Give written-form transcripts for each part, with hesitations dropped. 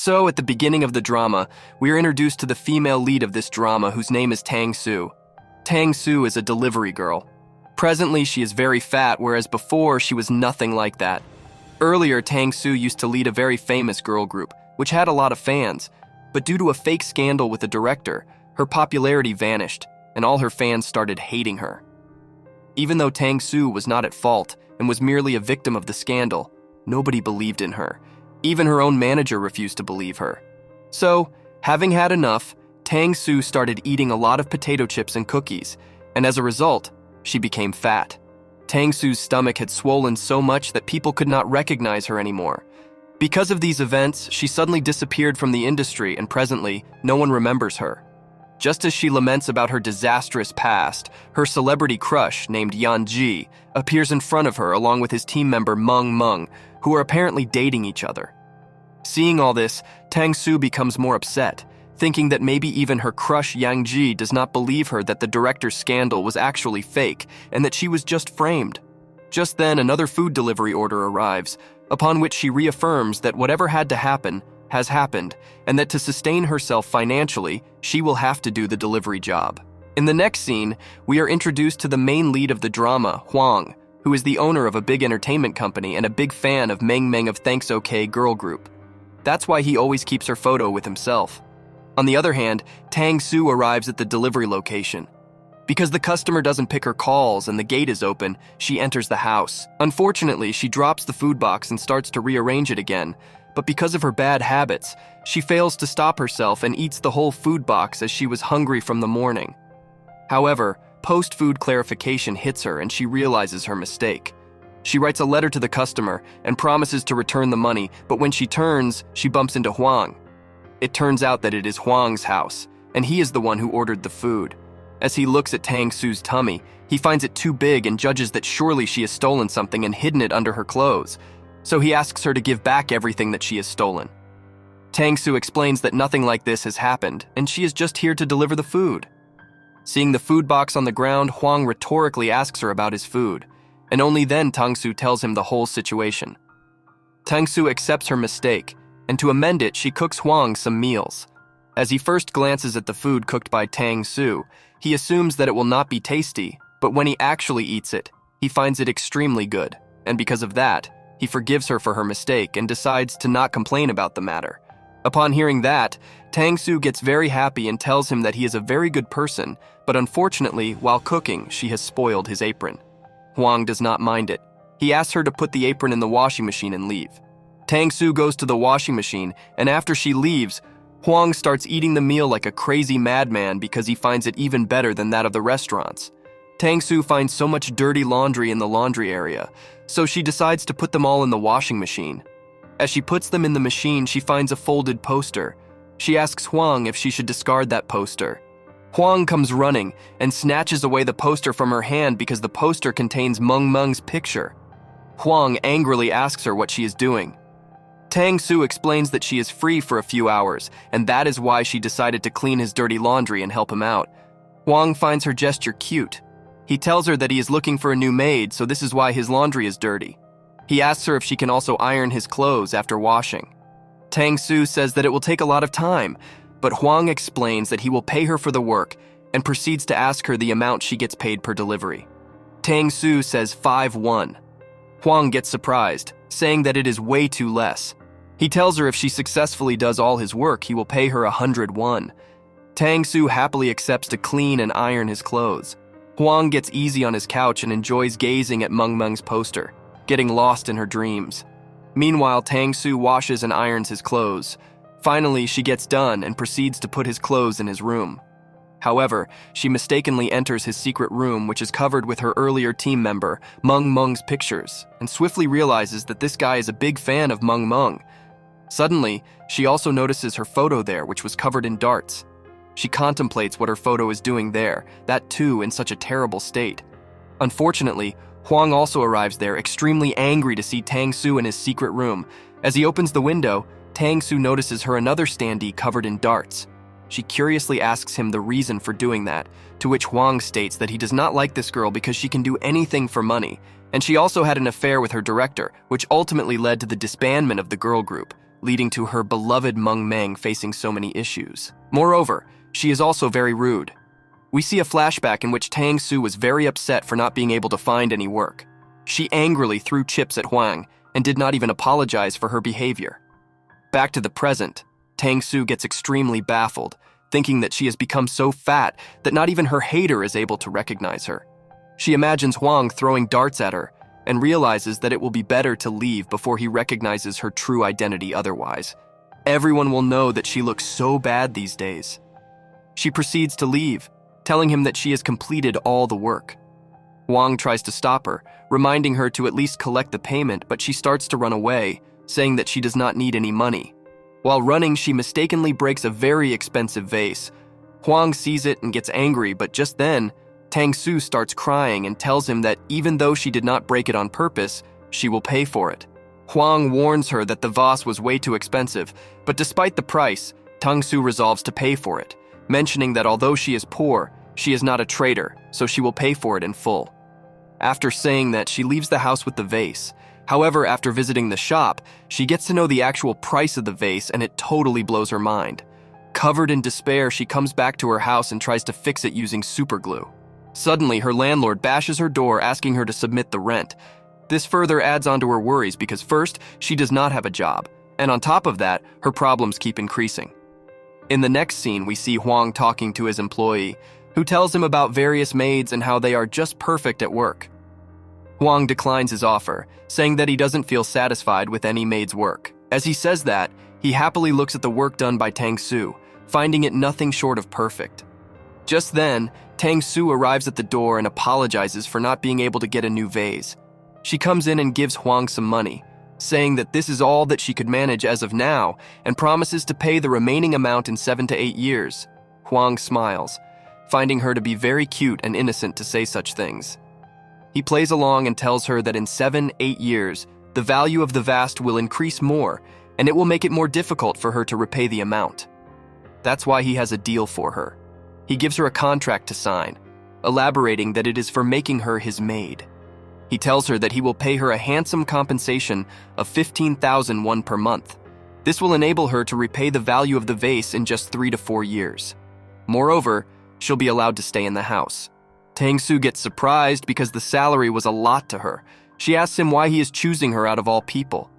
So, at the beginning of the drama, we are introduced to the female lead of this drama whose name is Tang Su. Tang Su is a delivery girl. Presently, she is very fat, whereas before, she was nothing like that. Earlier, Tang Su used to lead a very famous girl group, which had a lot of fans, but due to a fake scandal with the director, her popularity vanished, and all her fans started hating her. Even though Tang Su was not at fault and was merely a victim of the scandal, nobody believed in her. Even her own manager refused to believe her. So, having had enough, Tang Su started eating a lot of potato chips and cookies, and as a result, she became fat. Tang Su's stomach had swollen so much that people could not recognize her anymore. Because of these events, she suddenly disappeared from the industry, and presently, no one remembers her. Just as she laments about her disastrous past, her celebrity crush, named Yan Ji, appears in front of her along with his team member Myuu, who are apparently dating each other. Seeing all this, Tang Su becomes more upset, thinking that maybe even her crush Yang Ji does not believe her that the director's scandal was actually fake and that she was just framed. Just then, another food delivery order arrives, upon which she reaffirms that whatever had to happen has happened, and that to sustain herself financially, she will have to do the delivery job. In the next scene, we are introduced to the main lead of the drama, Huang, who is the owner of a big entertainment company and a big fan of Meng Meng of Thanks OK girl group. That's why he always keeps her photo with himself. On the other hand, Tang Su arrives at the delivery location. Because the customer doesn't pick her calls and the gate is open, she enters the house. Unfortunately, she drops the food box and starts to rearrange it again, but because of her bad habits, she fails to stop herself and eats the whole food box as she was hungry from the morning. However, post-food clarification hits her and she realizes her mistake. She writes a letter to the customer and promises to return the money, but when she turns, she bumps into Huang. It turns out that it is Huang's house, and he is the one who ordered the food. As he looks at Tang Su's tummy, he finds it too big and judges that surely she has stolen something and hidden it under her clothes, so he asks her to give back everything that she has stolen. Tang Su explains that nothing like this has happened, and she is just here to deliver the food. Seeing the food box on the ground, Huang rhetorically asks her about his food, and only then Tang Su tells him the whole situation. Tang Su accepts her mistake, and to amend it, she cooks Huang some meals. As he first glances at the food cooked by Tang Su, he assumes that it will not be tasty, but when he actually eats it, he finds it extremely good, and because of that, he forgives her for her mistake and decides to not complain about the matter. Upon hearing that, Tang Su gets very happy and tells him that he is a very good person, but unfortunately, while cooking, she has spoiled his apron. Huang does not mind it. He asks her to put the apron in the washing machine and leave. Tang Su goes to the washing machine, and after she leaves, Huang starts eating the meal like a crazy madman because he finds it even better than that of the restaurants. Tang Su finds so much dirty laundry in the laundry area, so she decides to put them all in the washing machine. As she puts them in the machine, she finds a folded poster. She asks Huang if she should discard that poster. Huang comes running and snatches away the poster from her hand because the poster contains Myuu's picture. Huang angrily asks her what she is doing. Tang Su explains that she is free for a few hours, and that is why she decided to clean his dirty laundry and help him out. Huang finds her gesture cute. He tells her that he is looking for a new maid, so this is why his laundry is dirty. He asks her if she can also iron his clothes after washing. Tang Su says that it will take a lot of time, but Huang explains that he will pay her for the work and proceeds to ask her the amount she gets paid per delivery. Tang Su says 5 won. Huang gets surprised, saying that it is way too less. He tells her if she successfully does all his work, he will pay her 100 won. Tang Su happily accepts to clean and iron his clothes. Huang gets easy on his couch and enjoys gazing at Myuu's poster, getting lost in her dreams. Meanwhile, Tang Su washes and irons his clothes. Finally, she gets done and proceeds to put his clothes in his room. However, she mistakenly enters his secret room, which is covered with her earlier team member, Myuu's pictures, and swiftly realizes that this guy is a big fan of Myuu. Suddenly, she also notices her photo there, which was covered in darts. She contemplates what her photo is doing there, that too in such a terrible state. Unfortunately, Huang also arrives there, extremely angry to see Tang Su in his secret room. As he opens the window, Tang Su notices her another standee covered in darts. She curiously asks him the reason for doing that, to which Huang states that he does not like this girl because she can do anything for money, and she also had an affair with her director, which ultimately led to the disbandment of the girl group, leading to her beloved Meng Meng facing so many issues. Moreover, she is also very rude. We see a flashback in which Tang Su was very upset for not being able to find any work. She angrily threw chips at Huang and did not even apologize for her behavior. Back to the present, Tang Su gets extremely baffled, thinking that she has become so fat that not even her hater is able to recognize her. She imagines Huang throwing darts at her and realizes that it will be better to leave before he recognizes her true identity otherwise. Everyone will know that she looks so bad these days. She proceeds to leave, telling him that she has completed all the work. Huang tries to stop her, reminding her to at least collect the payment, but she starts to run away, saying that she does not need any money. While running, she mistakenly breaks a very expensive vase. Huang sees it and gets angry, but just then, Tang Su starts crying and tells him that even though she did not break it on purpose, she will pay for it. Huang warns her that the vase was way too expensive, but despite the price, Tang Su resolves to pay for it, mentioning that although she is poor, she is not a traitor, so she will pay for it in full. After saying that, she leaves the house with the vase. However, after visiting the shop, she gets to know the actual price of the vase and it totally blows her mind. Covered in despair, she comes back to her house and tries to fix it using super glue. Suddenly, her landlord bashes her door asking her to submit the rent. This further adds on to her worries because first, she does not have a job, and on top of that, her problems keep increasing. In the next scene, we see Huang talking to his employee, who tells him about various maids and how they are just perfect at work. Huang declines his offer, saying that he doesn't feel satisfied with any maid's work. As he says that, he happily looks at the work done by Tang Su, finding it nothing short of perfect. Just then, Tang Su arrives at the door and apologizes for not being able to get a new vase. She comes in and gives Huang some money, saying that this is all that she could manage as of now and promises to pay the remaining amount in 7 to 8 years. Huang smiles, finding her to be very cute and innocent to say such things. He plays along and tells her that in 7-8 years, the value of the vase will increase more, and it will make it more difficult for her to repay the amount. That's why he has a deal for her. He gives her a contract to sign, elaborating that it is for making her his maid. He tells her that he will pay her a handsome compensation of 15,000 won per month. This will enable her to repay the value of the vase in just 3 to 4 years. Moreover, she'll be allowed to stay in the house. Tang Su gets surprised because the salary was a lot to her. She asks him why he is choosing her out of all people.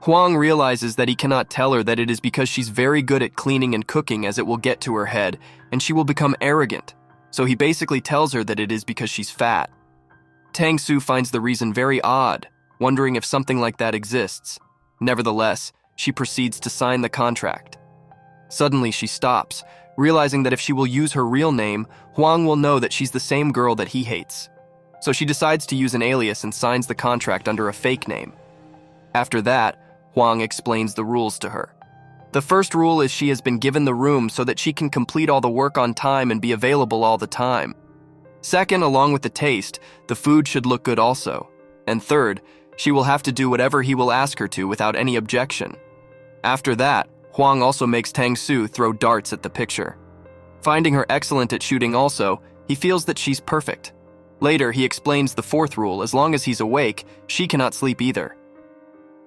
Huang realizes that he cannot tell her that it is because she's very good at cleaning and cooking as it will get to her head, and she will become arrogant. So he basically tells her that it is because she's fat. Tang Su finds the reason very odd, wondering if something like that exists. Nevertheless, she proceeds to sign the contract. Suddenly, she stops, realizing that if she will use her real name, Huang will know that she's the same girl that he hates. So she decides to use an alias and signs the contract under a fake name. After that, Huang explains the rules to her. The first rule is she has been given the room so that she can complete all the work on time and be available all the time. Second, along with the taste, the food should look good also. And third, she will have to do whatever he will ask her to without any objection. After that, Huang also makes Tang Su throw darts at the picture. Finding her excellent at shooting also, he feels that she's perfect. Later, he explains the fourth rule: as long as he's awake, she cannot sleep either.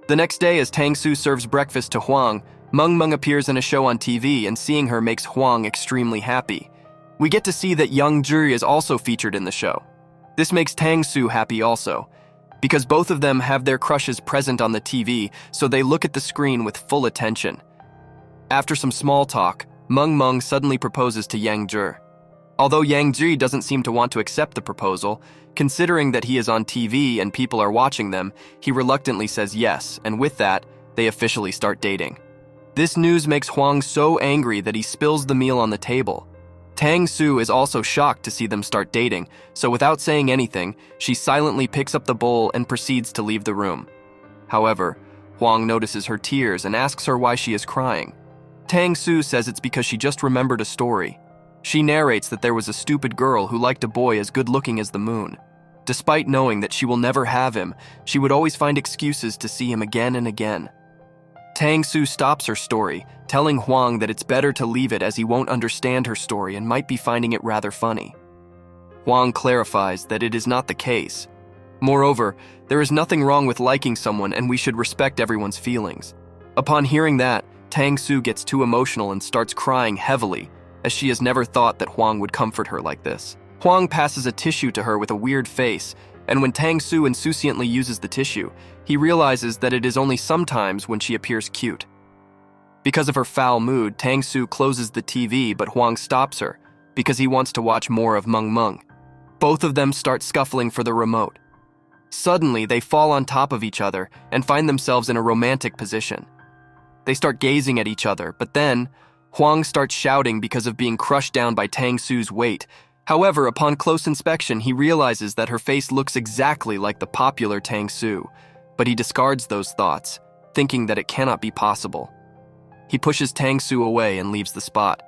The next day, as Tang Su serves breakfast to Huang, Meng Meng appears in a show on TV, and seeing her makes Huang extremely happy. We get to see that Young Juri is also featured in the show. This makes Tang Su happy also, because both of them have their crushes present on the TV, so they look at the screen with full attention. After some small talk, Meng Meng suddenly proposes to Yang Jur. Although Yang Ji doesn't seem to want to accept the proposal, considering that he is on TV and people are watching them, he reluctantly says yes, and with that, they officially start dating. This news makes Huang so angry that he spills the meal on the table. Tang Su is also shocked to see them start dating, so without saying anything, she silently picks up the bowl and proceeds to leave the room. However, Huang notices her tears and asks her why she is crying. Tang Su says it's because she just remembered a story. She narrates that there was a stupid girl who liked a boy as good-looking as the moon. Despite knowing that she will never have him, she would always find excuses to see him again and again. Tang Su stops her story, telling Huang that it's better to leave it as he won't understand her story and might be finding it rather funny. Huang clarifies that it is not the case. Moreover, there is nothing wrong with liking someone and we should respect everyone's feelings. Upon hearing that, Tang Su gets too emotional and starts crying heavily, as she has never thought that Huang would comfort her like this. Huang passes a tissue to her with a weird face, and when Tang Su insouciantly uses the tissue, he realizes that it is only sometimes when she appears cute. Because of her foul mood, Tang Su closes the TV, but Huang stops her, because he wants to watch more of Meng Meng. Both of them start scuffling for the remote. Suddenly, they fall on top of each other and find themselves in a romantic position. They start gazing at each other, but then, Huang starts shouting because of being crushed down by Tang Su's weight. However, upon close inspection, he realizes that her face looks exactly like the popular Tang Su, but he discards those thoughts, thinking that it cannot be possible. He pushes Tang Su away and leaves the spot.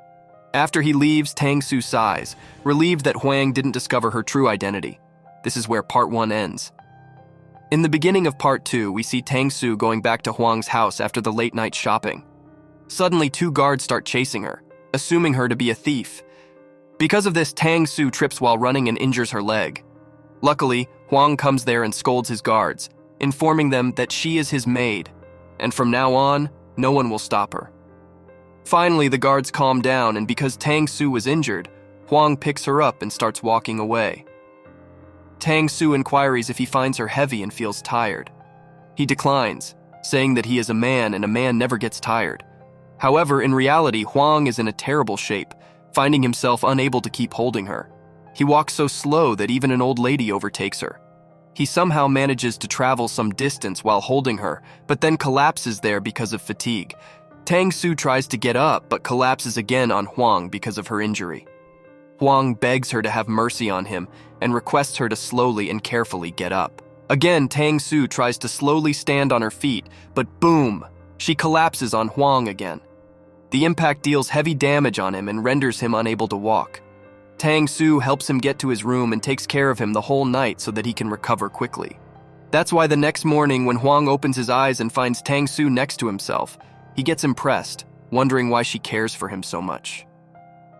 After he leaves, Tang Su sighs, relieved that Huang didn't discover her true identity. This is where part 1 ends. In the beginning of part 2, we see Tang Su going back to Huang's house after the late-night shopping. Suddenly, 2 guards start chasing her, assuming her to be a thief. Because of this, Tang Su trips while running and injures her leg. Luckily, Huang comes there and scolds his guards, informing them that she is his maid, and from now on, no one will stop her. Finally, the guards calm down, and because Tang Su was injured, Huang picks her up and starts walking away. Tang Su inquires if he finds her heavy and feels tired. He declines, saying that he is a man and a man never gets tired. However, in reality, Huang is in a terrible shape, finding himself unable to keep holding her. He walks so slow that even an old lady overtakes her. He somehow manages to travel some distance while holding her, but then collapses there because of fatigue. Tang Su tries to get up, but collapses again on Huang because of her injury. Huang begs her to have mercy on him and requests her to slowly and carefully get up. Again, Tang Su tries to slowly stand on her feet, but boom, she collapses on Huang again. The impact deals heavy damage on him and renders him unable to walk. Tang Su helps him get to his room and takes care of him the whole night so that he can recover quickly. That's why the next morning when Huang opens his eyes and finds Tang Su next to himself, he gets impressed, wondering why she cares for him so much.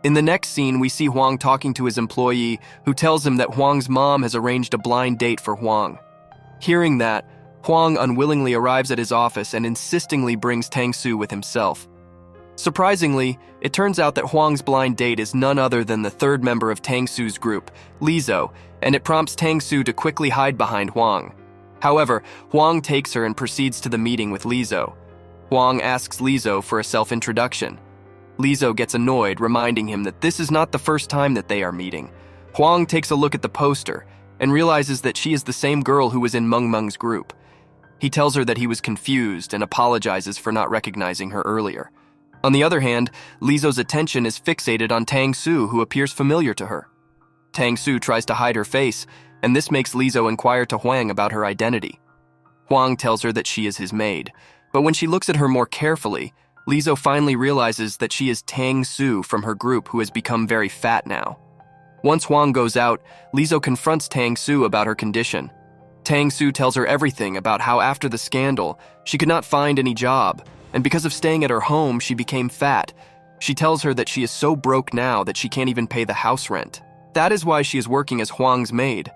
In the next scene, we see Huang talking to his employee, who tells him that Huang's mom has arranged a blind date for Huang. Hearing that, Huang unwillingly arrives at his office and insistingly brings Tang Su with himself. Surprisingly, it turns out that Huang's blind date is none other than the third member of Tang Su's group, Lizou, and it prompts Tang Su to quickly hide behind Huang. However, Huang takes her and proceeds to the meeting with Lizou. Huang asks Lizou for a self-introduction. Lizou gets annoyed, reminding him that this is not the first time that they are meeting. Huang takes a look at the poster and realizes that she is the same girl who was in Meng Meng's group. He tells her that he was confused and apologizes for not recognizing her earlier. On the other hand, Lizou's attention is fixated on Tang Su, who appears familiar to her. Tang Su tries to hide her face, and this makes Lizou inquire to Huang about her identity. Huang tells her that she is his maid, but when she looks at her more carefully, Lizou finally realizes that she is Tang Su from her group, who has become very fat now. Once Huang goes out, Lizou confronts Tang Su about her condition. Tang Su tells her everything about how after the scandal, she could not find any job, and because of staying at her home, she became fat. She tells her that she is so broke now that she can't even pay the house rent. That is why she is working as Huang's maid.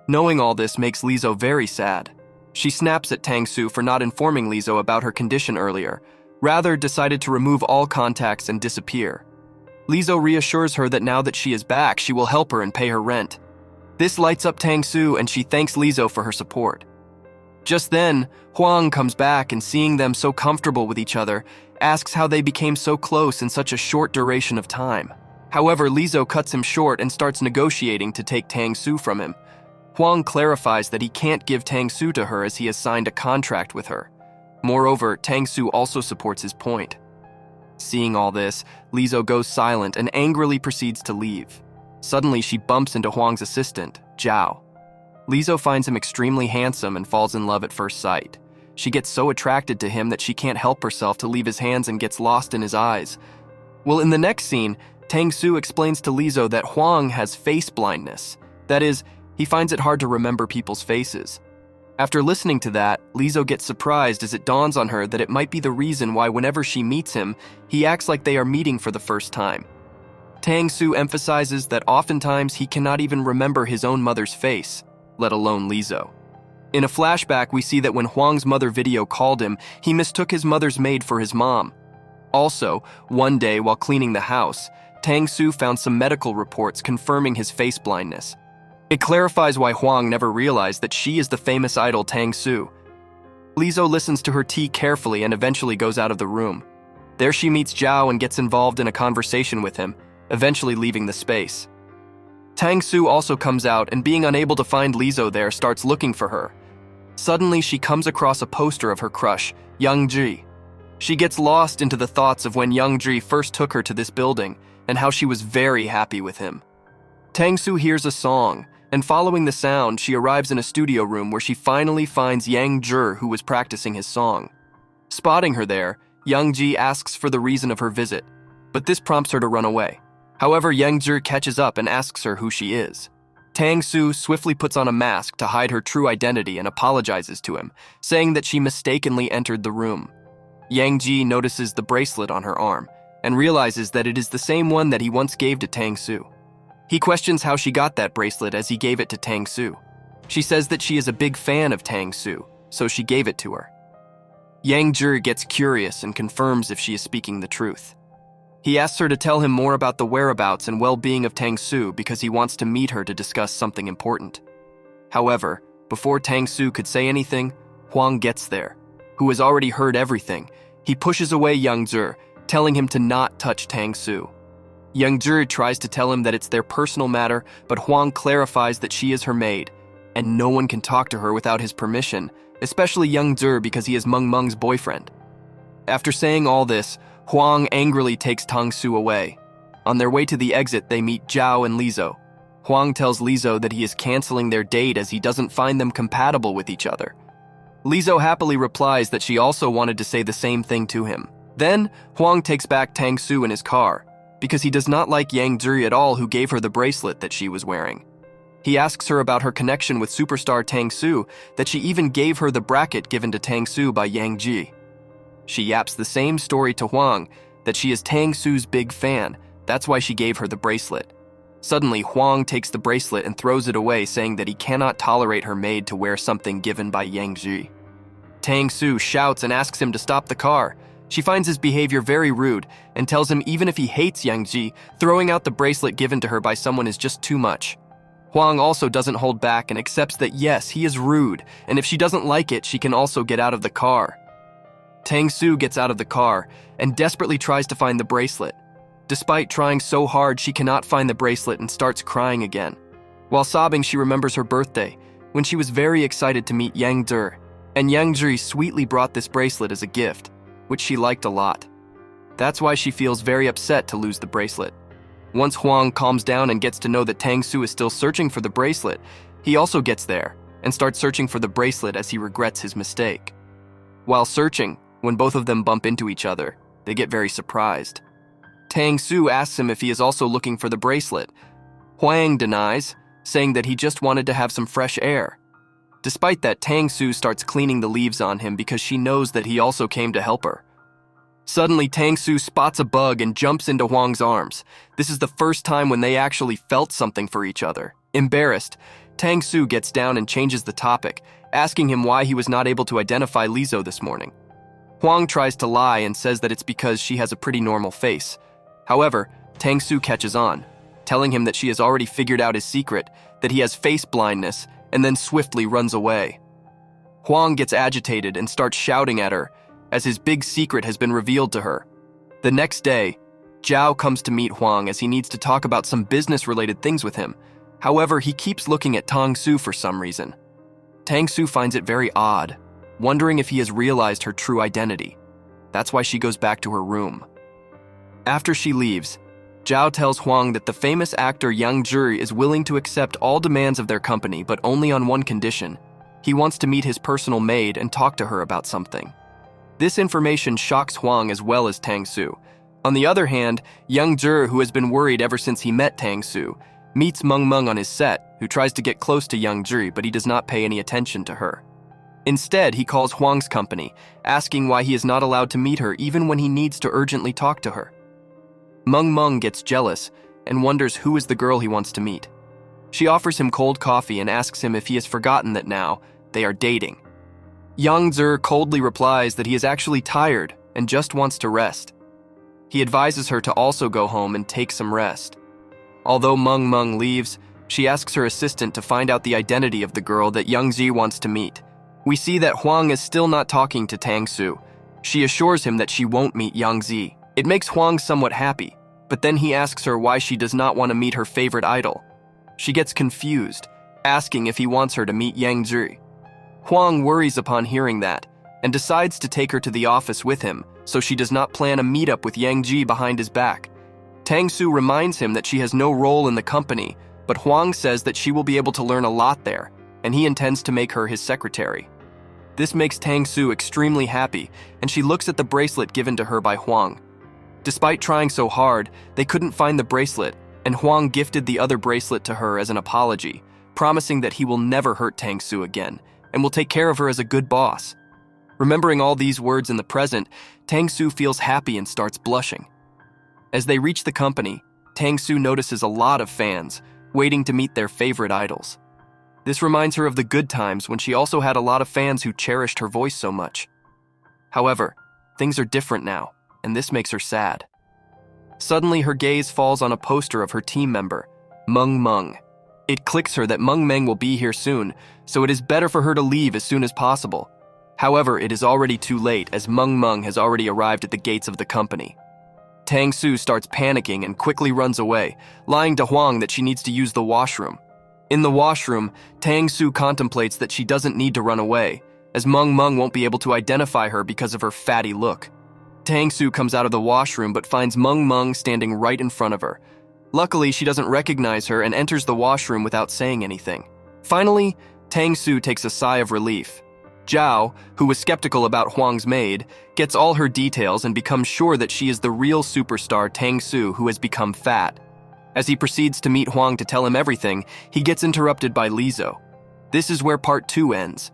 Knowing all this makes Lizou very sad. She snaps at Tang Su for not informing Lizou about her condition earlier, rather decided to remove all contacts and disappear. Lizou reassures her that now that she is back, she will help her and pay her rent. This lights up Tang Su, and she thanks Lizou for her support. Just then, Huang comes back, and seeing them so comfortable with each other, asks how they became so close in such a short duration of time. However, Lizou cuts him short and starts negotiating to take Tang Su from him. Huang clarifies that he can't give Tang Su to her as he has signed a contract with her. Moreover, Tang Su also supports his point. Seeing all this, Lizou goes silent and angrily proceeds to leave. Suddenly, she bumps into Huang's assistant, Zhao. Lizou finds him extremely handsome and falls in love at first sight. She gets so attracted to him that she can't help herself to leave his hands and gets lost in his eyes. Well, in the next scene, Tang Su explains to Lizou that Huang has face blindness. That is, he finds it hard to remember people's faces. After listening to that, Lizou gets surprised as it dawns on her that it might be the reason why whenever she meets him, he acts like they are meeting for the first time. Tang Su emphasizes that oftentimes he cannot even remember his own mother's face, let alone Lizou. In a flashback, we see that when Huang's mother video called him, he mistook his mother's maid for his mom. Also, one day while cleaning the house, Tang Su found some medical reports confirming his face blindness. It clarifies why Huang never realized that she is the famous idol Tang Su. Lizou listens to her tea carefully and eventually goes out of the room. There she meets Zhao and gets involved in a conversation with him, eventually leaving the space. Tang Su also comes out and, being unable to find Lizou there, starts looking for her. Suddenly, she comes across a poster of her crush, Young Ji. She gets lost into the thoughts of when Young Ji first took her to this building and how she was very happy with him. Tang Su hears a song, and following the sound, she arrives in a studio room where she finally finds Yang Zhi, who was practicing his song. Spotting her there, Young Ji asks for the reason of her visit, but this prompts her to run away. However, Yang Zhi catches up and asks her who she is. Tang Su swiftly puts on a mask to hide her true identity and apologizes to him, saying that she mistakenly entered the room. Yang Ji notices the bracelet on her arm and realizes that it is the same one that he once gave to Tang Su. He questions how she got that bracelet as he gave it to Tang Su. She says that she is a big fan of Tang Su, so she gave it to her. Yang Zhi gets curious and confirms if she is speaking the truth. He asks her to tell him more about the whereabouts and well-being of Tang Su because he wants to meet her to discuss something important. However, before Tang Su could say anything, Huang gets there, who has already heard everything. He pushes away Yang Zhi, telling him to not touch Tang Su. Yang Zhi tries to tell him that it's their personal matter, but Huang clarifies that she is her maid, and no one can talk to her without his permission, especially Yang Zhi because he is Meng Meng's boyfriend. After saying all this, Huang angrily takes Tang Su away. On their way to the exit, they meet Zhao and Lizou. Huang tells Lizou that he is canceling their date as he doesn't find them compatible with each other. Lizou happily replies that she also wanted to say the same thing to him. Then, Huang takes back Tang Su in his car, because he does not like Yang Zhi at all, who gave her the bracelet that she was wearing. He asks her about her connection with superstar Tang Su, that she even gave her the bracket given to Tang Su by Yang Ji. She yaps the same story to Huang, that she is Tang Su's big fan, that's why she gave her the bracelet. Suddenly, Huang takes the bracelet and throws it away, saying that he cannot tolerate her maid to wear something given by Yang Ji. Tang Su shouts and asks him to stop the car. She finds his behavior very rude and tells him even if he hates Yang Ji, throwing out the bracelet given to her by someone is just too much. Huang also doesn't hold back and accepts that yes, he is rude, and if she doesn't like it, she can also get out of the car. Tang Su gets out of the car and desperately tries to find the bracelet. Despite trying so hard, she cannot find the bracelet and starts crying again. While sobbing, she remembers her birthday, when she was very excited to meet Yang Zhi, and Yang Zhi sweetly brought this bracelet as a gift, which she liked a lot. That's why she feels very upset to lose the bracelet. Once Huang calms down and gets to know that Tang Su is still searching for the bracelet, he also gets there and starts searching for the bracelet as he regrets his mistake. While searching, when both of them bump into each other, they get very surprised. Tang Su asks him if he is also looking for the bracelet. Huang denies, saying that he just wanted to have some fresh air. Despite that, Tang Su starts cleaning the leaves on him because she knows that he also came to help her. Suddenly, Tang Su spots a bug and jumps into Huang's arms. This is the first time when they actually felt something for each other. Embarrassed, Tang Su gets down and changes the topic, asking him why he was not able to identify Lizou this morning. Huang tries to lie and says that it's because she has a pretty normal face. However, Tang Su catches on, telling him that she has already figured out his secret, that he has face blindness, and then swiftly runs away. Huang gets agitated and starts shouting at her, as his big secret has been revealed to her. The next day, Zhao comes to meet Huang as he needs to talk about some business-related things with him. However, he keeps looking at Tang Su for some reason. Tang Su finds it very odd, wondering if he has realized her true identity. That's why she goes back to her room. After she leaves, Zhao tells Huang that the famous actor Yang Zhi is willing to accept all demands of their company, but only on one condition. He wants to meet his personal maid and talk to her about something. This information shocks Huang as well as Tang Su. On the other hand, Yang Zhi, who has been worried ever since he met Tang Su, meets Meng Meng on his set, who tries to get close to Yang Zhi, but he does not pay any attention to her. Instead, he calls Huang's company, asking why he is not allowed to meet her even when he needs to urgently talk to her. Meng Meng gets jealous and wonders who is the girl he wants to meet. She offers him cold coffee and asks him if he has forgotten that now, They are dating. Yang Zi coldly replies that he is actually tired and just wants to rest. He advises her to also go home and take some rest. Although Myuu leaves, she asks her assistant to find out the identity of the girl that Yang Zi wants to meet. We see that Huang is still not talking to Tang Su. She assures him that she won't meet Yang Zi. It makes Huang somewhat happy, but then he asks her why she does not want to meet her favorite idol. She gets confused, asking if he wants her to meet Yang Zi. Huang worries upon hearing that, and decides to take her to the office with him, so she does not plan a meetup with Yang Zi behind his back. Tang Su reminds him that she has no role in the company, but Huang says that she will be able to learn a lot there, and he intends to make her his secretary. This makes Tang Su extremely happy, and she looks at the bracelet given to her by Huang. Despite trying so hard, they couldn't find the bracelet, and Huang gifted the other bracelet to her as an apology, promising that he will never hurt Tang Su again, and will take care of her as a good boss. Remembering all these words in the present, Tang Su feels happy and starts blushing. As they reach the company, Tang Su notices a lot of fans, waiting to meet their favorite idols. This reminds her of the good times when she also had a lot of fans who cherished her voice so much. However, things are different now, and this makes her sad. Suddenly, her gaze falls on a poster of her team member, Myuu. It clicks her that Myuu will be here soon, so it is better for her to leave as soon as possible. However, it is already too late as Myuu has already arrived at the gates of the company. Tang Su starts panicking and quickly runs away, lying to Huang that she needs to use the washroom. In the washroom, Tang Su contemplates that she doesn't need to run away, as Myuu won't be able to identify her because of her fatty look. Tang Su comes out of the washroom but finds Myuu standing right in front of her. Luckily, she doesn't recognize her and enters the washroom without saying anything. Finally, Tang Su takes a sigh of relief. Zhao, who was skeptical about Huang's maid, gets all her details and becomes sure that she is the real superstar Tang Su who has become fat. As he proceeds to meet Huang to tell him everything, he gets interrupted by Lizhou. This is where part 2 ends.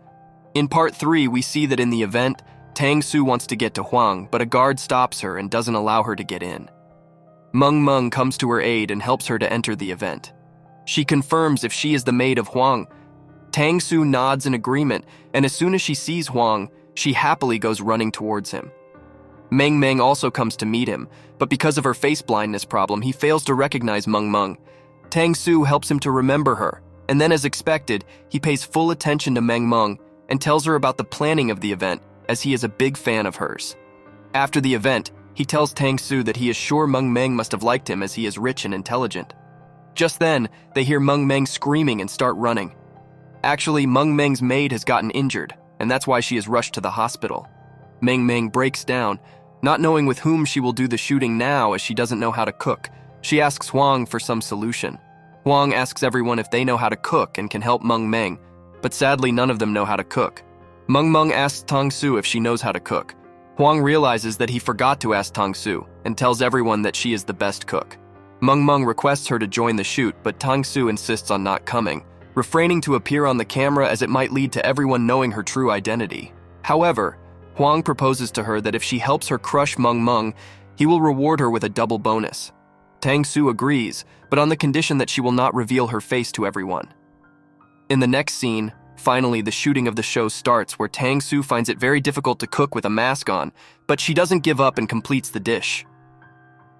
In part 3, we see that in the event, Tang Su wants to get to Huang, but a guard stops her and doesn't allow her to get in. Myuu comes to her aid and helps her to enter the event. She confirms if she is the maid of Huang. Tang Su nods in agreement, and as soon as she sees Huang, she happily goes running towards him. Myuu also comes to meet him, but because of her face blindness problem, he fails to recognize Myuu. Tang Su helps him to remember her, and then as expected, he pays full attention to Myuu and tells her about the planning of the event, as he is a big fan of hers. After the event, he tells Tang Su that he is sure Myuu must have liked him as he is rich and intelligent. Just then, they hear Myuu screaming and start running. Actually, Myuu's maid has gotten injured, and that's why she is rushed to the hospital. Myuu breaks down, not knowing with whom she will do the shooting now as she doesn't know how to cook. She asks Huang for some solution. Huang asks everyone if they know how to cook and can help Myuu, but sadly none of them know how to cook. Myuu asks Tang Su if she knows how to cook. Huang realizes that he forgot to ask Tang Su and tells everyone that she is the best cook. Myuu requests her to join the shoot, but Tang Su insists on not coming, refraining to appear on the camera as it might lead to everyone knowing her true identity. However, Huang proposes to her that if she helps her crush Myuu, he will reward her with a double bonus. Tang Su agrees, but on the condition that she will not reveal her face to everyone. In the next scene, finally the shooting of the show starts where Tang Su finds it very difficult to cook with a mask on, but she doesn't give up and completes the dish.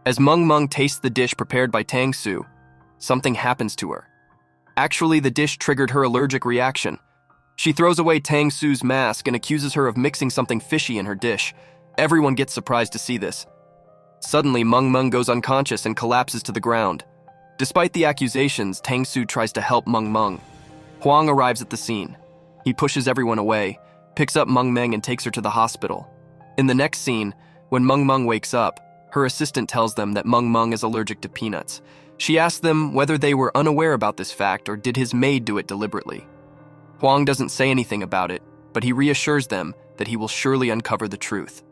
As Myuu tastes the dish prepared by Tang Su, something happens to her. Actually, the dish triggered her allergic reaction. She throws away Tang Su's mask and accuses her of mixing something fishy in her dish. Everyone gets surprised to see this. Suddenly, Myuu goes unconscious and collapses to the ground. Despite the accusations, Tang Su tries to help Myuu. Huang arrives at the scene. He pushes everyone away, picks up Myuu and takes her to the hospital. In the next scene, when Myuu wakes up, her assistant tells them that Myuu is allergic to peanuts. She asks them whether they were unaware about this fact or did his maid do it deliberately. Huang doesn't say anything about it, but he reassures them that he will surely uncover the truth.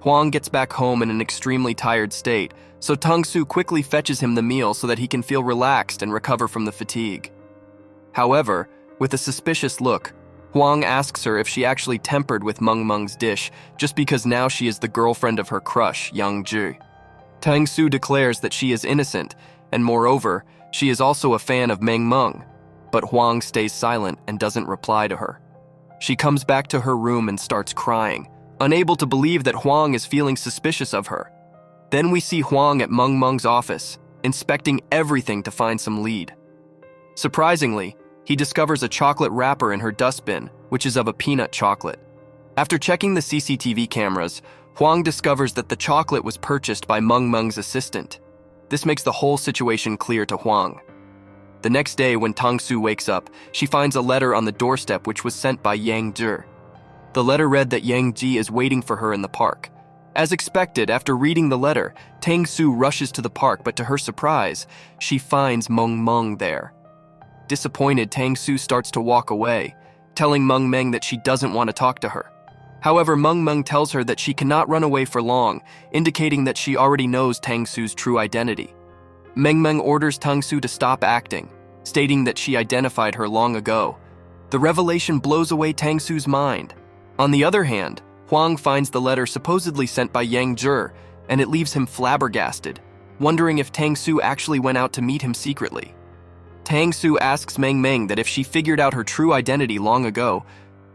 Huang gets back home in an extremely tired state, so Tang Su quickly fetches him the meal so that he can feel relaxed and recover from the fatigue. However, with a suspicious look, Huang asks her if she actually tempered with Myuu's dish just because now she is the girlfriend of her crush, Yang Zi. Tang Su declares that she is innocent, and moreover, she is also a fan of Myuu. but Huang stays silent and doesn't reply to her. She comes back to her room and starts crying, unable to believe that Huang is feeling suspicious of her. Then we see Huang at Meng Meng's office, inspecting everything to find some lead. Surprisingly, he discovers a chocolate wrapper in her dustbin, which is of a peanut chocolate. After checking the CCTV cameras, Huang discovers that the chocolate was purchased by Meng Meng's assistant. This makes the whole situation clear to Huang. The next day, when Tang Su wakes up, she finds a letter on the doorstep which was sent by Yang Zhi. The letter read that Yang Ji is waiting for her in the park. As expected, after reading the letter, Tang Su rushes to the park, but to her surprise, she finds Meng Meng there. Disappointed, Tang Su starts to walk away, telling Meng Meng that she doesn't want to talk to her. However, Meng Meng tells her that she cannot run away for long, indicating that she already knows Tang Su's true identity. Meng Meng orders Tang Su to stop acting, stating that she identified her long ago. The revelation blows away Tang Su's mind. On the other hand, Huang finds the letter supposedly sent by Yang Zhi, and it leaves him flabbergasted, wondering if Tang Su actually went out to meet him secretly. Tang Su asks Meng Meng that if she figured out her true identity long ago,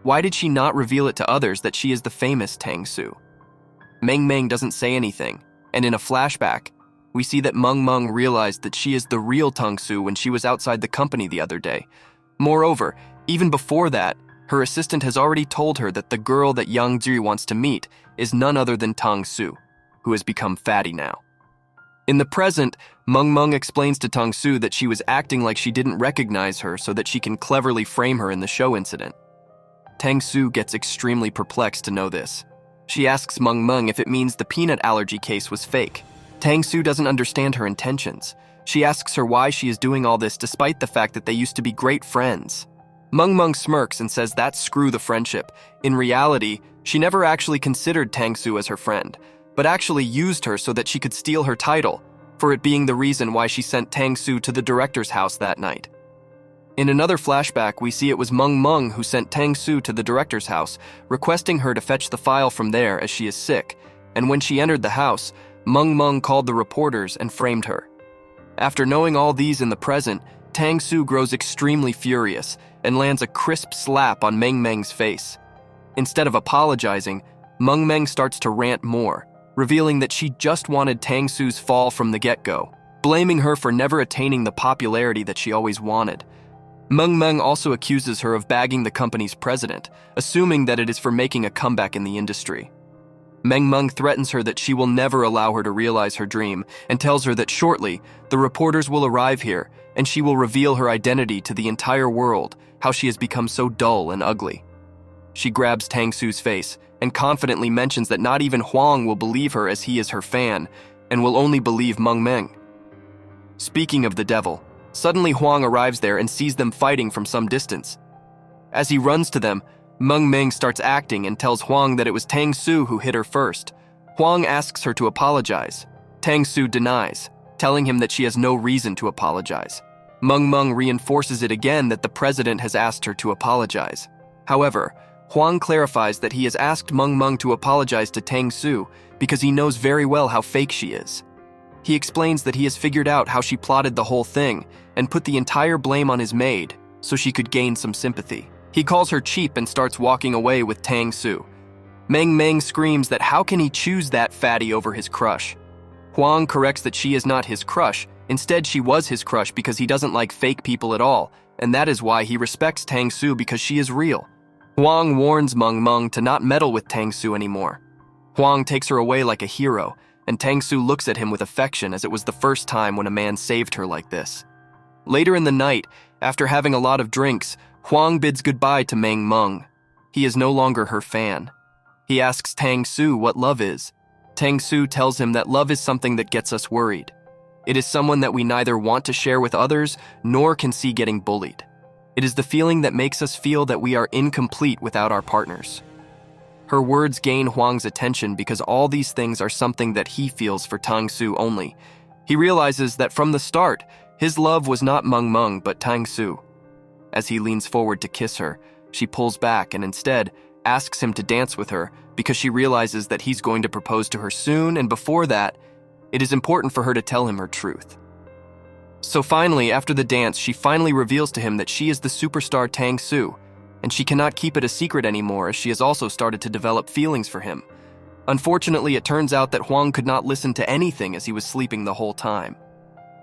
why did she not reveal it to others that she is the famous Tang Su? Meng Meng doesn't say anything, and in a flashback, we see that Meng Meng realized that she is the real Tang Su when she was outside the company the other day. Moreover, even before that, her assistant has already told her that the girl that Yang Zhi wants to meet is none other than Tang Su, who has become fatty now. In the present, Meng Meng explains to Tang Su that she was acting like she didn't recognize her so that she can cleverly frame her in the show incident. Tang Su gets extremely perplexed to know this. She asks Meng Meng if it means the peanut allergy case was fake. Tang Su doesn't understand her intentions. She asks her why she is doing all this despite the fact that they used to be great friends. Meng Meng smirks and says that's screw the friendship. In reality, she never actually considered Tang Su as her friend, but actually used her so that she could steal her title, for it being the reason why she sent Tang Su to the director's house that night. In another flashback, we see it was Meng Meng who sent Tang Su to the director's house, requesting her to fetch the file from there as she is sick, and when she entered the house, Meng Meng called the reporters and framed her. After knowing all these in the present, Tang Su grows extremely furious and lands a crisp slap on Meng Meng's face. Instead of apologizing, Meng Meng starts to rant more, revealing that she just wanted Tang Su's fall from the get-go, blaming her for never attaining the popularity that she always wanted. Meng Meng also accuses her of bagging the company's president, assuming that it is for making a comeback in the industry. Meng Meng threatens her that she will never allow her to realize her dream and tells her that shortly, the reporters will arrive here and she will reveal her identity to the entire world, how she has become so dull and ugly. She grabs Tang Su's face and confidently mentions that not even Huang will believe her as he is her fan and will only believe Meng Meng. Speaking of the devil, suddenly Huang arrives there and sees them fighting from some distance. As he runs to them, Meng Meng starts acting and tells Huang that it was Tang Su who hit her first. Huang asks her to apologize. Tang Su denies, telling him that she has no reason to apologize. Meng Meng reinforces it again that the president has asked her to apologize. However, Huang clarifies that he has asked Meng Meng to apologize to Tang Su because he knows very well how fake she is. He explains that he has figured out how she plotted the whole thing and put the entire blame on his maid so she could gain some sympathy. He calls her cheap and starts walking away with Tang Su. Meng Meng screams that how can he choose that fatty over his crush? Huang corrects that she is not his crush. Instead, she was his crush because he doesn't like fake people at all, and that is why he respects Tang Su because she is real. Huang warns Meng Meng to not meddle with Tang Su anymore. Huang takes her away like a hero, and Tang Su looks at him with affection as it was the first time when a man saved her like this. Later in the night, after having a lot of drinks, Huang bids goodbye to Meng Meng. He is no longer her fan. He asks Tang Su what love is. Tang Su tells him that love is something that gets us worried. It is someone that we neither want to share with others nor can see getting bullied. It is the feeling that makes us feel that we are incomplete without our partners. Her words gain Huang's attention because all these things are something that he feels for Tang Su only. He realizes that from the start, his love was not Meng Meng but Tang Su. As he leans forward to kiss her, she pulls back and instead asks him to dance with her because she realizes that he's going to propose to her soon, and before that, it is important for her to tell him her truth. So finally, after the dance, she finally reveals to him that she is the superstar Tang Su, and she cannot keep it a secret anymore as she has also started to develop feelings for him. Unfortunately, it turns out that Hwang could not listen to anything as he was sleeping the whole time.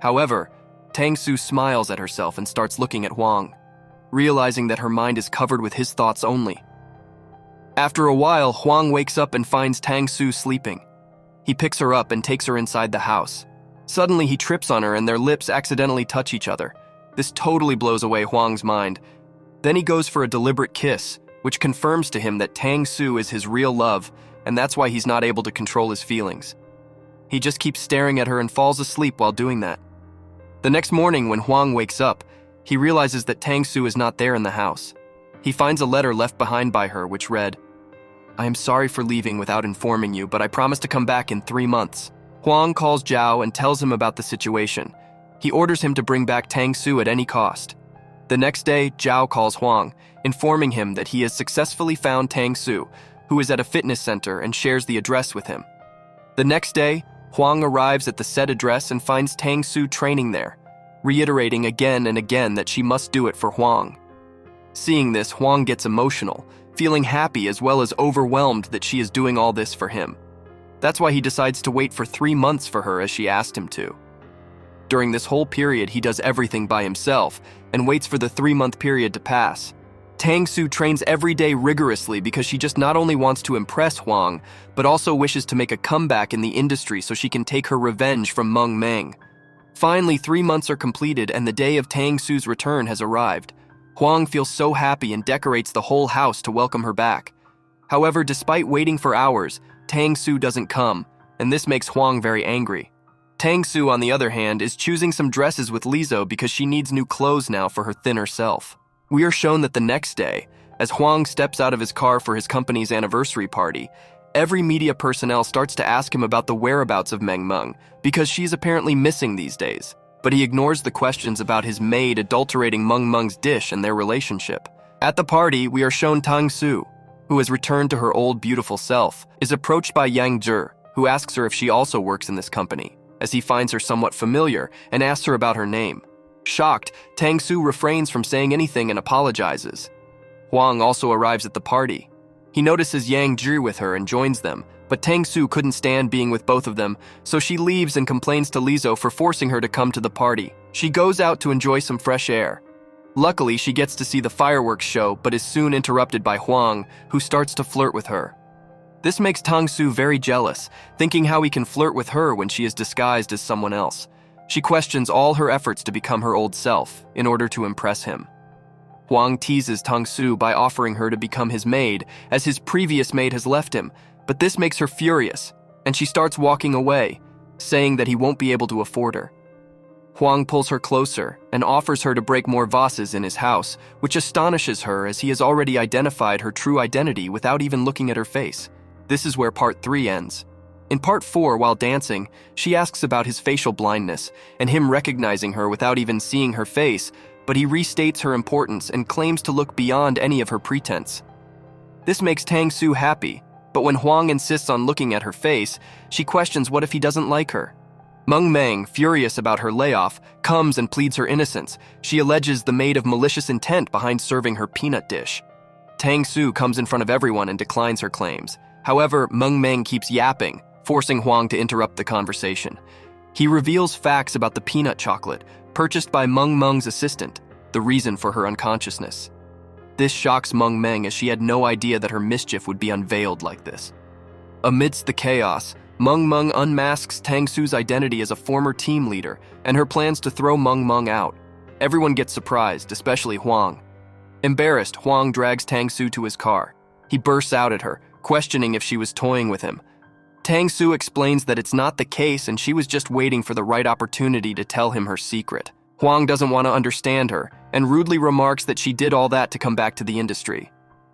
However, Tang Su smiles at herself and starts looking at Hwang, realizing that her mind is covered with his thoughts only. After a while, Hwang wakes up and finds Tang Su sleeping. He picks her up and takes her inside the house. Suddenly, he trips on her and their lips accidentally touch each other. This totally blows away Hwang's mind. Then he goes for a deliberate kiss, which confirms to him that Tang Su is his real love, and that's why he's not able to control his feelings. He just keeps staring at her and falls asleep while doing that. The next morning, when Hwang wakes up, he realizes that Tang Su is not there in the house. He finds a letter left behind by her, which read, "I am sorry for leaving without informing you, but I promise to come back in 3 months." Hwang calls Zhao and tells him about the situation. He orders him to bring back Tang Su at any cost. The next day, Zhao calls Hwang, informing him that he has successfully found Tang Su, who is at a fitness center, and shares the address with him. The next day, Hwang arrives at the said address and finds Tang Su training there, reiterating again and again that she must do it for Hwang. Seeing this, Hwang gets emotional, feeling happy as well as overwhelmed that she is doing all this for him. That's why he decides to wait for 3 months for her as she asked him to. During this whole period, he does everything by himself and waits for the 3-month period to pass. Tang Su trains every day rigorously because she just not only wants to impress Hwang, but also wishes to make a comeback in the industry so she can take her revenge from Meng Meng. Finally, 3 months are completed and the day of Tang Su's return has arrived. Hwang feels so happy and decorates the whole house to welcome her back. However, despite waiting for hours, Tang Su doesn't come, and this makes Hwang very angry. Tang Su, on the other hand, is choosing some dresses with Lizzo because she needs new clothes now for her thinner self. We are shown that the next day, as Hwang steps out of his car for his company's anniversary party, every media personnel starts to ask him about the whereabouts of Meng Meng because she's apparently missing these days. But he ignores the questions about his maid adulterating Meng Meng's dish and their relationship. At the party, we are shown Tang Su, who has returned to her old beautiful self, is approached by Yang Zhi, who asks her if she also works in this company, as he finds her somewhat familiar and asks her about her name. Shocked, Tang Su refrains from saying anything and apologizes. Hwang also arrives at the party. He notices Yang Zhi with her and joins them, but Tang Su couldn't stand being with both of them, so she leaves and complains to Lizzo for forcing her to come to the party. She goes out to enjoy some fresh air. Luckily, she gets to see the fireworks show, but is soon interrupted by Hwang, who starts to flirt with her. This makes Tang Su very jealous, thinking how he can flirt with her when she is disguised as someone else. She questions all her efforts to become her old self in order to impress him. Hwang teases Tang Su by offering her to become his maid, as his previous maid has left him, but this makes her furious, and she starts walking away, saying that he won't be able to afford her. Hwang pulls her closer and offers her to break more vases in his house, which astonishes her as he has already identified her true identity without even looking at her face. This is where part 3 ends. In part 4, while dancing, she asks about his facial blindness and him recognizing her without even seeing her face, but he restates her importance and claims to look beyond any of her pretense. This makes Tang Su happy, but when Hwang insists on looking at her face, she questions what if he doesn't like her. Meng Meng, furious about her layoff, comes and pleads her innocence. She alleges the maid of malicious intent behind serving her peanut dish. Tang Su comes in front of everyone and declines her claims. However, Meng Meng keeps yapping, forcing Hwang to interrupt the conversation. He reveals facts about the peanut chocolate, purchased by Meng Meng's assistant, the reason for her unconsciousness. This shocks Meng Meng as she had no idea that her mischief would be unveiled like this. Amidst the chaos, Meng Meng unmasks Tang Su's identity as a former team leader and her plans to throw Meng Meng out. Everyone gets surprised, especially Hwang. Embarrassed, Hwang drags Tang Su to his car. He bursts out at her, questioning if she was toying with him. Tang Su explains that it's not the case and she was just waiting for the right opportunity to tell him her secret. Hwang doesn't want to understand her and rudely remarks that she did all that to come back to the industry.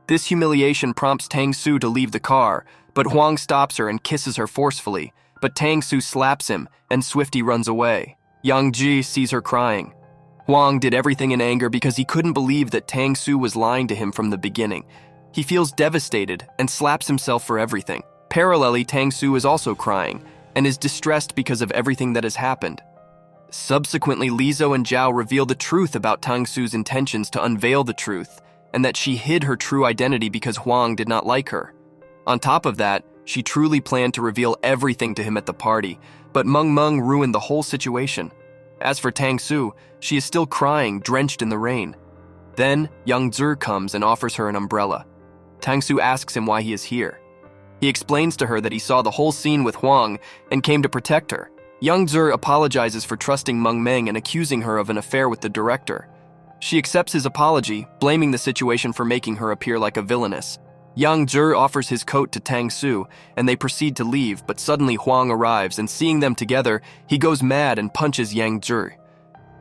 This humiliation prompts Tang Su to leave the car, but Hwang stops her and kisses her forcefully, but Tang Su slaps him and Swifty runs away. Yang Zhi sees her crying. Hwang did everything in anger because he couldn't believe that Tang Su was lying to him from the beginning. He feels devastated and slaps himself for everything. Parallelly, Tang Su is also crying and is distressed because of everything that has happened. Subsequently, Lizzo and Zhao reveal the truth about Tang Su's intentions to unveil the truth, and that she hid her true identity because Huang did not like her. On top of that, she truly planned to reveal everything to him at the party, but Myuu ruined the whole situation. As for Tang Su, she is still crying, drenched in the rain. Then, Yang Zhi comes and offers her an umbrella. Tang Su asks him why he is here. He explains to her that he saw the whole scene with Huang and came to protect her. Yang Zhi apologizes for trusting Myuu and accusing her of an affair with the director. She accepts his apology, blaming the situation for making her appear like a villainess. Yang Zhi offers his coat to Tang Su, and they proceed to leave, but suddenly Huang arrives, and seeing them together, he goes mad and punches Yang Zhi.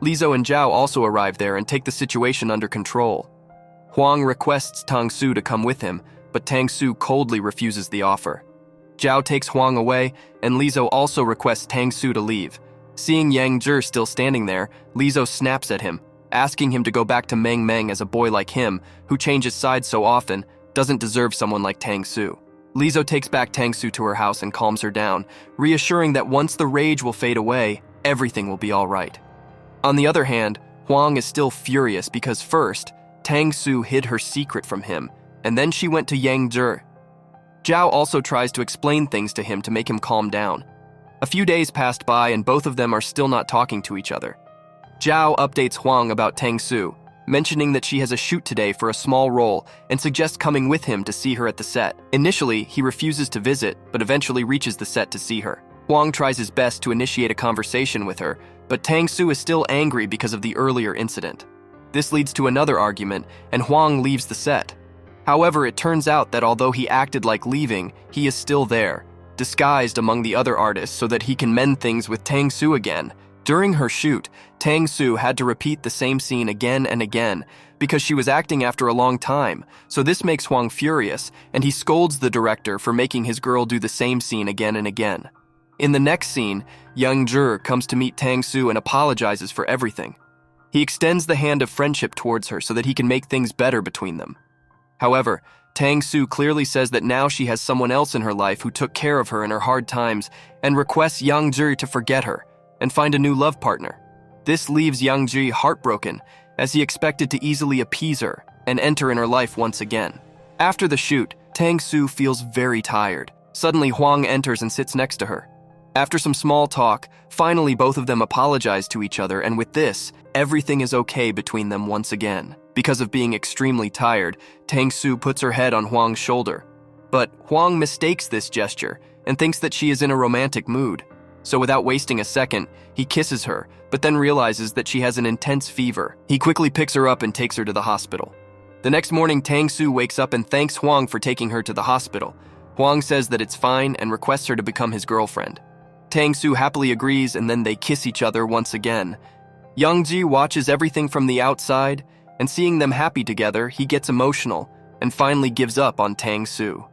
Lizzo and Zhao also arrive there and take the situation under control. Huang requests Tang Su to come with him, but Tang Su coldly refuses the offer. Zhao takes Huang away, and Lizzo also requests Tang Su to leave. Seeing Yang Zhi still standing there, Lizzo snaps at him, asking him to go back to Myuu as a boy like him, who changes sides so often, doesn't deserve someone like Tang Su. Lizzo takes back Tang Su to her house and calms her down, reassuring that once the rage will fade away, everything will be all right. On the other hand, Huang is still furious because first, Tang Su hid her secret from him, and then she went to Yang Zhi. Zhao also tries to explain things to him to make him calm down. A few days passed by and both of them are still not talking to each other. Zhao updates Huang about Tang Su, mentioning that she has a shoot today for a small role and suggests coming with him to see her at the set. Initially, he refuses to visit, but eventually reaches the set to see her. Huang tries his best to initiate a conversation with her, but Tang Su is still angry because of the earlier incident. This leads to another argument, and Huang leaves the set. However, it turns out that although he acted like leaving, he is still there, disguised among the other artists so that he can mend things with Tang Su again. During her shoot, Tang Su had to repeat the same scene again and again because she was acting after a long time, so this makes Huang furious, and he scolds the director for making his girl do the same scene again and again. In the next scene, Yang Zhi comes to meet Tang Su and apologizes for everything. He extends the hand of friendship towards her so that he can make things better between them. However, Tang Su clearly says that now she has someone else in her life who took care of her in her hard times and requests Yang Zhi to forget her and find a new love partner. This leaves Yang Zhi heartbroken, as he expected to easily appease her and enter in her life once again. After the shoot, Tang Su feels very tired. Suddenly, Huang enters and sits next to her. After some small talk, finally both of them apologize to each other, and with this, everything is okay between them once again. Because of being extremely tired, Tang Su puts her head on Huang's shoulder. But Huang mistakes this gesture and thinks that she is in a romantic mood. So without wasting a second, he kisses her, but then realizes that she has an intense fever. He quickly picks her up and takes her to the hospital. The next morning, Tang Su wakes up and thanks Huang for taking her to the hospital. Huang says that it's fine and requests her to become his girlfriend. Tang Su happily agrees, and then they kiss each other once again. Yang Zhi watches everything from the outside, and seeing them happy together, he gets emotional and finally gives up on Tang Su.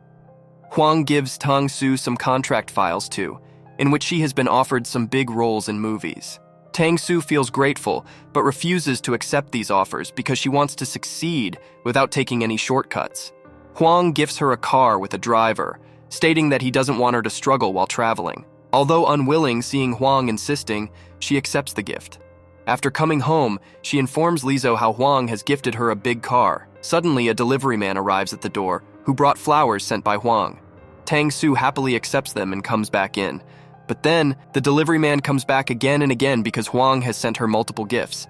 Huang gives Tang Su some contract files too, in which she has been offered some big roles in movies. Tang Su feels grateful, but refuses to accept these offers because she wants to succeed without taking any shortcuts. Huang gifts her a car with a driver, stating that he doesn't want her to struggle while traveling. Although unwilling, seeing Huang insisting, she accepts the gift. After coming home, she informs Lizzo how Huang has gifted her a big car. Suddenly, a delivery man arrives at the door, who brought flowers sent by Huang. Tang Su happily accepts them and comes back in. But then, the delivery man comes back again and again because Huang has sent her multiple gifts.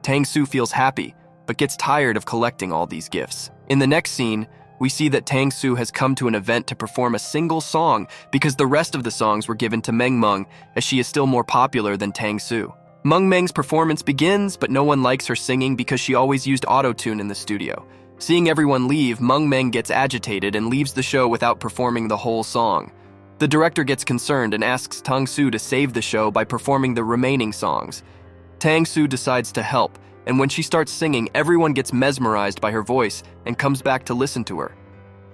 Tang Su feels happy, but gets tired of collecting all these gifts. In the next scene, we see that Tang Su has come to an event to perform a single song because the rest of the songs were given to Myuu, as she is still more popular than Tang Su. Myuu's performance begins, but no one likes her singing because she always used auto-tune in the studio. Seeing everyone leave, Myuu gets agitated and leaves the show without performing the whole song. The director gets concerned and asks Tang Su to save the show by performing the remaining songs. Tang Su decides to help, and when she starts singing, everyone gets mesmerized by her voice and comes back to listen to her.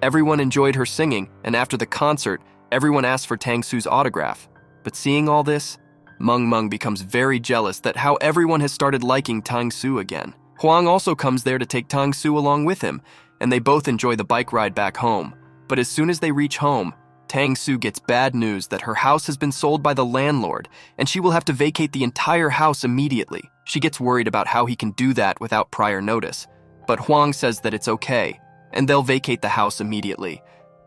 Everyone enjoyed her singing, and after the concert, everyone asked for Tang Su's autograph. But seeing all this, Myuu becomes very jealous that how everyone has started liking Tang Su again. Huang also comes there to take Tang Su along with him, and they both enjoy the bike ride back home. But as soon as they reach home, Tang Su gets bad news that her house has been sold by the landlord and she will have to vacate the entire house immediately. She gets worried about how he can do that without prior notice, but Huang says that it's okay, and they'll vacate the house immediately.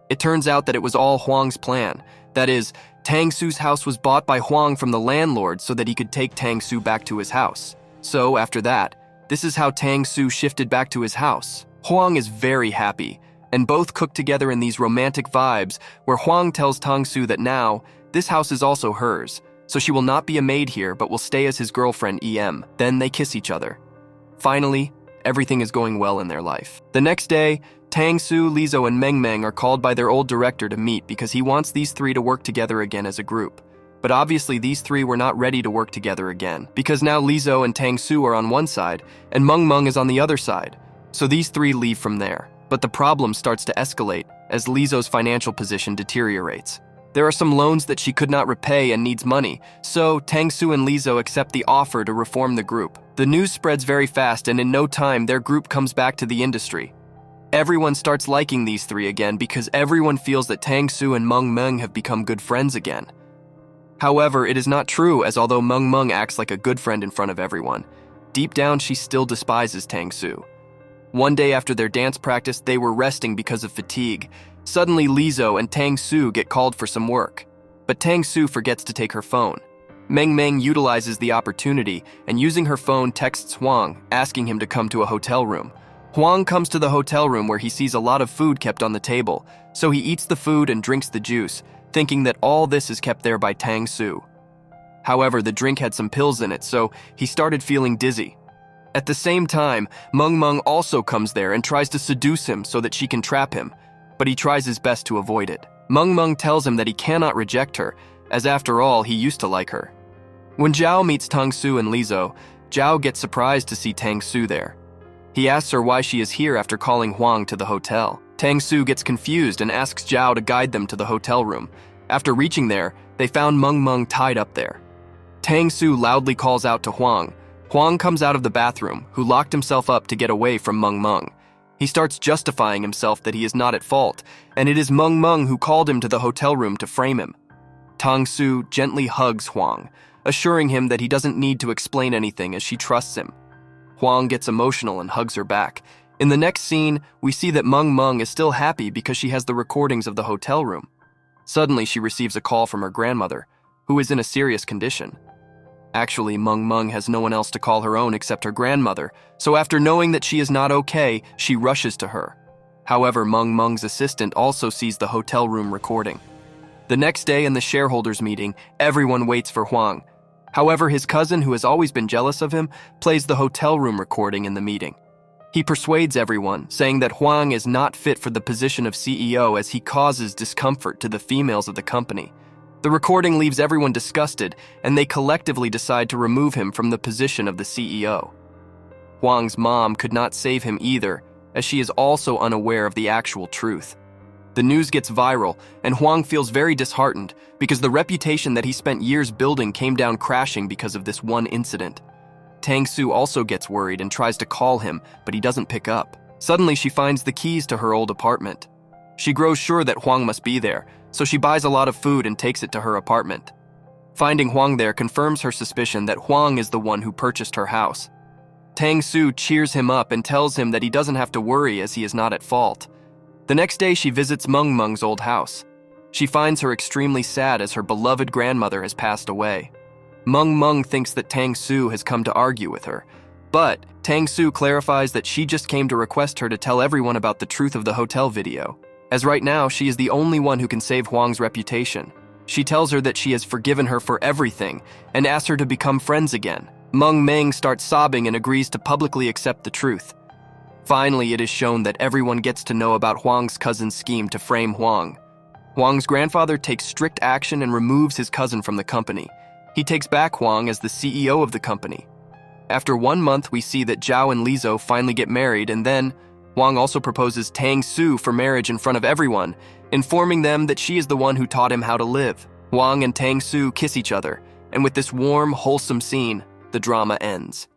It turns out that it was all Huang's plan. That is, Tang Su's house was bought by Huang from the landlord so that he could take Tang Su back to his house. So, after that, this is how Tang Su shifted back to his house. Huang is very happy, and both cook together in these romantic vibes where Huang tells Tang Su that now, this house is also hers, so she will not be a maid here but will stay as his girlfriend EM. Then they kiss each other. Finally, everything is going well in their life. The next day, Tang Su, Lizzo, and Meng Meng are called by their old director to meet because he wants these three to work together again as a group. But obviously these three were not ready to work together again because now Lizzo and Tang Su are on one side and Meng Meng is on the other side. So these three leave from there. But the problem starts to escalate as Lizzo's financial position deteriorates. There are some loans that she could not repay and needs money, so Tang Su and Lizzo accept the offer to reform the group. The news spreads very fast and in no time their group comes back to the industry. Everyone starts liking these three again because everyone feels that Tang Su and Meng Meng have become good friends again. However, it is not true as although Meng Meng acts like a good friend in front of everyone, deep down she still despises Tang Su. One day after their dance practice, they were resting because of fatigue. Suddenly, Lizzo and Tang Su get called for some work, but Tang Su forgets to take her phone. Meng Meng utilizes the opportunity and using her phone texts Huang, asking him to come to a hotel room. Huang comes to the hotel room where he sees a lot of food kept on the table, so he eats the food and drinks the juice, thinking that all this is kept there by Tang Su. However, the drink had some pills in it, so he started feeling dizzy. At the same time, Meng Meng also comes there and tries to seduce him so that she can trap him, but he tries his best to avoid it. Meng Meng tells him that he cannot reject her, as after all, he used to like her. When Zhao meets Tang Su and Lizzo, Zhao gets surprised to see Tang Su there. He asks her why she is here after calling Huang to the hotel. Tang Su gets confused and asks Zhao to guide them to the hotel room. After reaching there, they found Meng Meng tied up there. Tang Su loudly calls out to Huang. Huang comes out of the bathroom, who locked himself up to get away from Meng Meng. He starts justifying himself that he is not at fault, and it is Meng Meng who called him to the hotel room to frame him. Tang Su gently hugs Huang, assuring him that he doesn't need to explain anything as she trusts him. Huang gets emotional and hugs her back. In the next scene, we see that Meng Meng is still happy because she has the recordings of the hotel room. Suddenly, she receives a call from her grandmother, who is in a serious condition. Actually, Meng Meng has no one else to call her own except her grandmother, so after knowing that she is not okay, she rushes to her. However, Meng Meng's assistant also sees the hotel room recording. The next day in the shareholders meeting, everyone waits for Huang. However, his cousin, who has always been jealous of him, plays the hotel room recording in the meeting. He persuades everyone, saying that Huang is not fit for the position of CEO as he causes discomfort to the females of the company. The recording leaves everyone disgusted, and they collectively decide to remove him from the position of the CEO. Huang's mom could not save him either, as she is also unaware of the actual truth. The news gets viral, and Huang feels very disheartened because the reputation that he spent years building came down crashing because of this one incident. Tang Su also gets worried and tries to call him, but he doesn't pick up. Suddenly, she finds the keys to her old apartment. She grows sure that Huang must be there, so she buys a lot of food and takes it to her apartment. Finding Huang there confirms her suspicion that Huang is the one who purchased her house. Tang Su cheers him up and tells him that he doesn't have to worry as he is not at fault. The next day, she visits Meng Meng's old house. She finds her extremely sad as her beloved grandmother has passed away. Meng Meng thinks that Tang Su has come to argue with her, but Tang Su clarifies that she just came to request her to tell everyone about the truth of the hotel video, as right now she is the only one who can save Huang's reputation. She tells her that she has forgiven her for everything and asks her to become friends again. Meng Meng starts sobbing and agrees to publicly accept the truth. Finally, it is shown that everyone gets to know about Huang's cousin's scheme to frame Huang. Huang's grandfather takes strict action and removes his cousin from the company. He takes back Huang as the CEO of the company. After 1 month, we see that Zhao and Lizzo finally get married, and then Huang also proposes Tang Su for marriage in front of everyone, informing them that she is the one who taught him how to live. Huang and Tang Su kiss each other, and with this warm, wholesome scene, the drama ends.